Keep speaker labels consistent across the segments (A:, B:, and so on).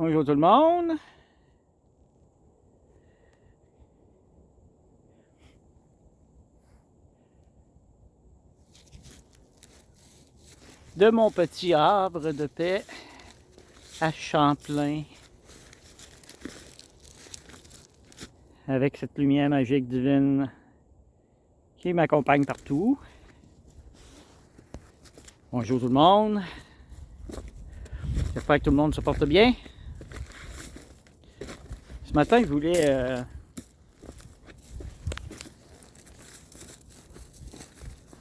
A: Bonjour tout le monde. De mon petit arbre de paix à Champlain, avec cette lumière magique divine qui m'accompagne partout. Bonjour tout le monde. J'espère que tout le monde se porte bien. Ce matin, je voulais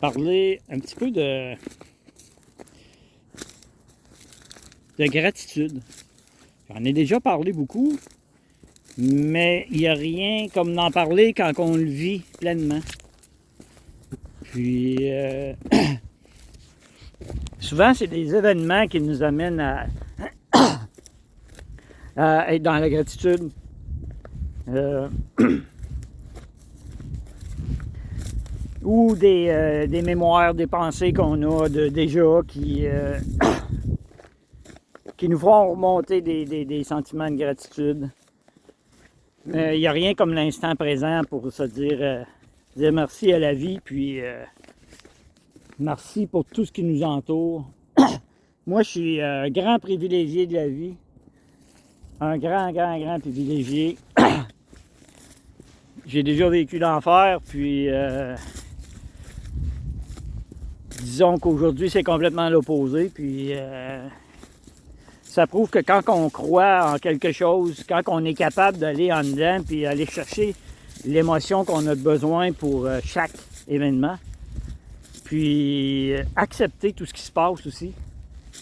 A: parler un petit peu de gratitude. J'en ai déjà parlé beaucoup, mais il n'y a rien comme d'en parler quand on le vit pleinement. Puis, souvent, c'est des événements qui nous amènent à être dans la gratitude. Ou des mémoires, des pensées qu'on a déjà qui nous feront remonter des sentiments de gratitude. Il n'y a rien comme l'instant présent pour se dire merci à la vie, puis merci pour tout ce qui nous entoure. Moi, je suis un grand privilégié de la vie. Un grand privilégié. J'ai déjà vécu l'enfer, puis disons qu'aujourd'hui, c'est complètement l'opposé, puis ça prouve que quand on croit en quelque chose, quand on est capable d'aller en dedans puis aller chercher l'émotion qu'on a besoin pour chaque événement, puis accepter tout ce qui se passe aussi,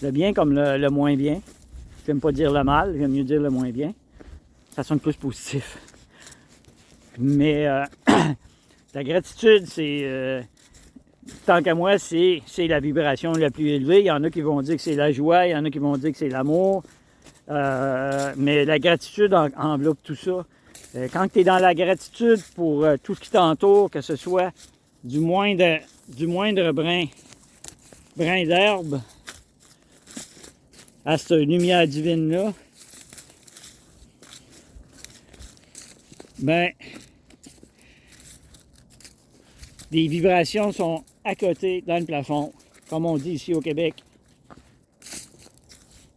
A: le bien comme le moins bien. J'aime pas dire le mal, j'aime mieux dire le moins bien. Ça sonne plus positif. Mais la gratitude, c'est... tant qu'à moi, c'est la vibration la plus élevée. Il y en a qui vont dire que c'est la joie, il y en a qui vont dire que c'est l'amour. Mais la gratitude enveloppe tout ça. Quand tu es dans la gratitude pour tout ce qui t'entoure, que ce soit du moindre brin d'herbe à cette lumière divine-là, ben, les vibrations sont à côté dans le plafond, comme on dit ici au Québec.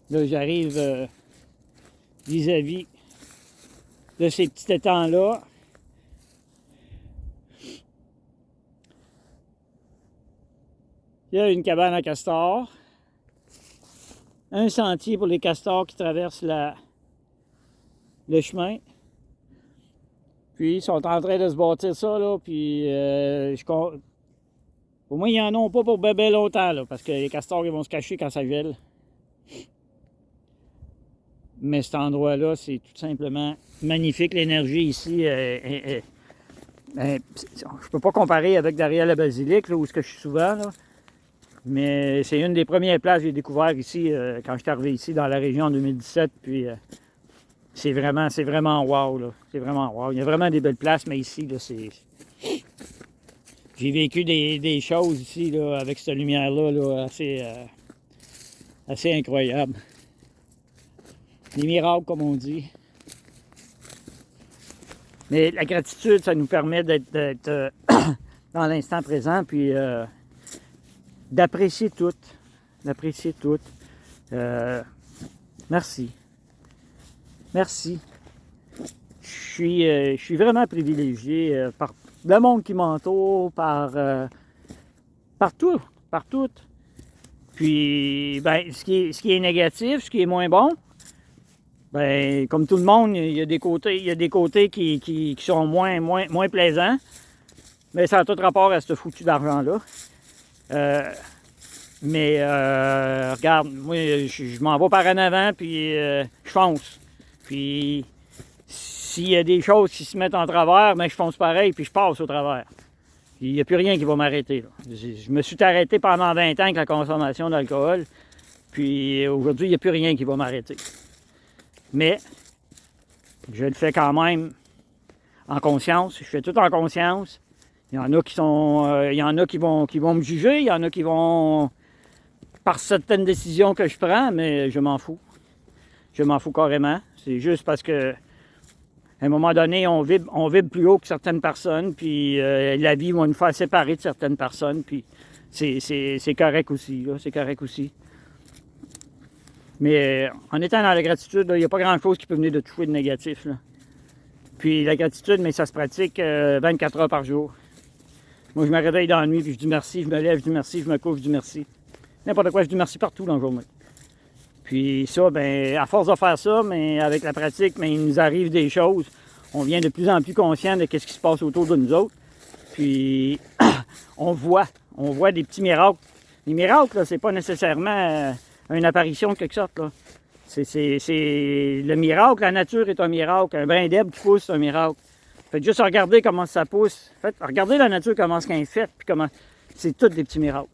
A: Là, j'arrive vis-à-vis de ces petits étangs-là. Il y a une cabane à castors, un sentier pour les castors qui traversent le chemin. Puis ils sont en train de se bâtir ça, là, puis au moins, ils n'en ont pas pour bébé longtemps, là, parce que les castors, ils vont se cacher quand ça gèle. Mais cet endroit-là, c'est tout simplement magnifique. L'énergie ici, je peux pas comparer avec derrière la basilique, là, où je suis souvent, là. Mais c'est une des premières places que j'ai découvert ici, quand je suis arrivé ici, dans la région en 2017, puis c'est vraiment wow, là. C'est vraiment wow. Il y a vraiment des belles places, mais ici, là, c'est... J'ai vécu des choses ici, là, avec cette lumière-là, là, assez incroyables. Des miracles, comme on dit. Mais la gratitude, ça nous permet d'être dans l'instant présent, puis d'apprécier tout. D'apprécier tout. Merci. Merci. Je suis vraiment privilégié par le monde qui m'entoure, par tout. Puis, ben, ce qui est négatif, ce qui est moins bon, ben, comme tout le monde, il y a des côtés qui sont moins plaisants. Mais ça a tout rapport à ce foutu d'argent-là. Regarde, moi, je m'en vais par en avant, puis je fonce. Puis, s'il y a des choses qui se mettent en travers, ben, je fonce pareil, puis je passe au travers. Puis, il n'y a plus rien qui va m'arrêter. Je me suis arrêté pendant 20 ans avec la consommation d'alcool. Puis, aujourd'hui, il n'y a plus rien qui va m'arrêter. Mais, je le fais quand même en conscience. Je fais tout en conscience. Il y en a qui vont me juger. Il y en a qui vont, par certaines décisions que je prends, mais je m'en fous. je m'en fous carrément. C'est juste parce que à un moment donné, on vibre plus haut que certaines personnes, puis la vie va nous faire séparer de certaines personnes, puis c'est correct aussi, là, c'est correct aussi. Mais en étant dans la gratitude, il n'y a pas grand-chose qui peut venir de toucher de négatif, là. Puis la gratitude, mais ça se pratique 24 heures par jour. Moi, je me réveille dans la nuit, puis je dis merci, je me lève, je dis merci, je me couche, je dis merci. N'importe quoi, je dis merci partout dans la journée. Puis ça, ben, à force de faire ça, mais avec la pratique, mais il nous arrive des choses. On devient de plus en plus conscient de ce qui se passe autour de nous autres. Puis on voit des petits miracles. Les miracles, là, c'est pas nécessairement une apparition de quelque sorte, là. C'est le miracle, la nature est un miracle. Un brin d'herbe qui pousse, c'est un miracle. Faites juste regarder comment ça pousse. Faites, regardez la nature, comment c'est fait, puis comment. C'est tous des petits miracles.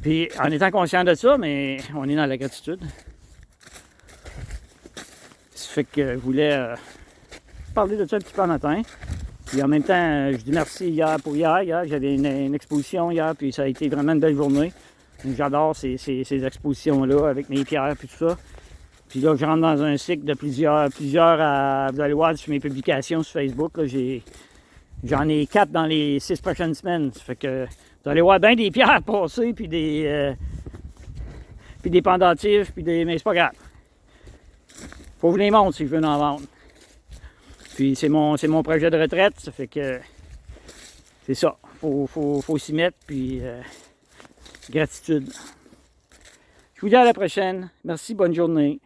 A: Puis en étant conscient de ça, mais on est dans la gratitude. Ça fait que je voulais parler de ça un petit peu en matin. Puis en même temps, je dis merci hier pour hier. Hier, j'avais une exposition hier, puis ça a été vraiment une belle journée. J'adore ces expositions-là avec mes pierres et tout ça. Puis là, je rentre dans un cycle de plusieurs vous allez voir sur mes publications sur Facebook. J'en ai 4 dans les 6 prochaines semaines. Ça fait que vous allez voir bien des pierres passer, puis des pendentifs, mais c'est pas grave. Faut que je les montre si je veux en vendre. Puis c'est mon projet de retraite, ça fait que c'est ça. Faut s'y mettre, puis gratitude. Je vous dis à la prochaine. Merci, bonne journée.